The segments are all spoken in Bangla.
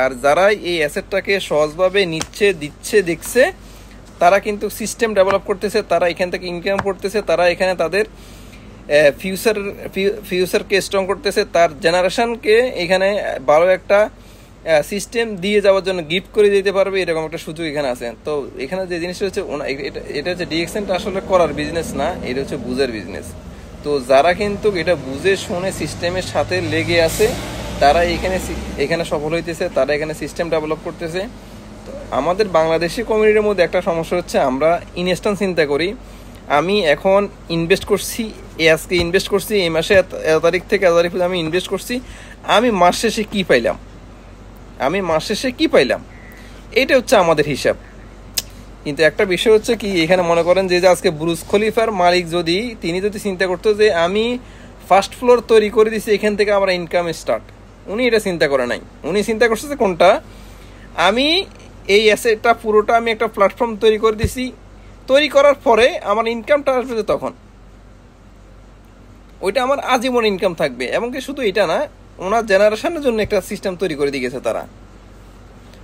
আর যারা এই অ্যাসেটটাকে সহজভাবে নিচ্ছে দিচ্ছে দেখছে তারা কিন্তু সিস্টেম ডেভেলপ করতেছে, তারা এখান থেকে ইনকাম করতেছে, তারা এখানে তাদের ফিউচারকে স্ট্রং করতেছে, তার জেনারেশনকে এখানে ভালো একটা সিস্টেম দিয়ে যাওয়ার জন্য গিফট করে দিতে পারবে, এরকম একটা সুযোগ এখানে আছে। তো এখানে যে জিনিসটা হচ্ছে এটা হচ্ছে ডিএক্সএনটা আসলে করার বিজনেস না, এটা হচ্ছে বুঝার বিজনেস। তো যারা কিন্তু এটা বুঝে শুনে সিস্টেমের সাথে লেগে আছে তারা এখানে সফল হইতেছে, তারা এখানে সিস্টেম ডেভেলপ করতেছে। তো আমাদের বাংলাদেশি কমিউনিটির মধ্যে একটা সমস্যা হচ্ছে আমরা ইনস্ট্যান্ট চিন্তা করি। আমি এখন ইনভেস্ট করছি, আজকে ইনভেস্ট করছি, এই মাসে এত তারিখ থেকে এত তারিখ আমি ইনভেস্ট করছি, আমি মাস শেষে কী পাইলাম, এইটা হচ্ছে আমাদের হিসাব। কিন্তু একটা বিষয় হচ্ছে কি, এখানে মনে করেন যে আজকে বুরুজ খলিফার মালিক তিনি যদি চিন্তা করতো যে আমি ফার্স্ট ফ্লোর তৈরি করে দিছি, এখান থেকে আমার ইনকাম স্টার্ট, উনি এটা চিন্তা করে নাই। উনি চিন্তা করছে যে কোনটা, আমি এই অ্যাসেটটা পুরোটা আমি একটা প্ল্যাটফর্ম তৈরি করে দিছি, তৈরি করার পরে আমার ইনকামটা আসবে যে তখন ওইটা আমার আজীবন ইনকাম থাকবে। এবং কি শুধু এটা না, ওনার জেনারেশনের জন্য একটা সিস্টেম তৈরি করে দিয়ে গেছে তারা।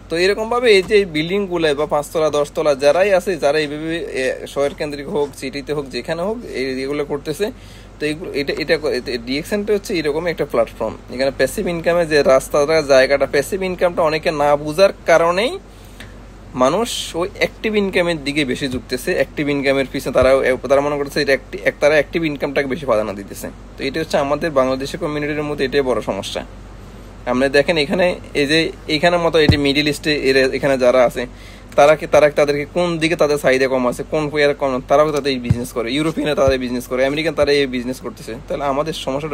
তো এরকমভাবে এই যে বিল্ডিংগুলো বা 5 তলা 10 তলা যারাই আছে, যারা এইভাবে শহর কেন্দ্রিক হোক, সিটিতে হোক, যেখানে হোক এগুলো করতেছে। তো এইগুলো এটা ডিএক্সএনটা হচ্ছে এরকম একটা প্ল্যাটফর্ম, এখানে প্যাসিভ ইনকামের যে রাস্তাটা, জায়গাটা, প্যাসিভ ইনকামটা অনেকে না বোঝার কারণেই মানুষ ওই অ্যাক্টিভ ইনকামের দিকে বেশি ঝুঁকতেছে। অ্যাক্টিভ ইনকামের পিছনে তারা মনে করতেছে তারা অ্যাক্টিভ ইনকামটাকে বেশি প্রাধান্য দিতেছে। তো এটা হচ্ছে আমাদের বাংলাদেশি কমিউনিটির মধ্যে এটাই বড় সমস্যা। আপনি দেখেন এখানে এই যে এইখানের মতো এটি মিডিল ইস্টে এখানে যারা আছে তাদেরকে কোন দিকে তাদের চাহিদা কম আছে, কোন কম, তারাও তাদের এই বিজনেস করে। ইউরোপিয়ানে তাদের বিজনেস করে, আমেরিকান তারা এই বিজনেস করতেছে। তাহলে আমাদের সমস্যাটা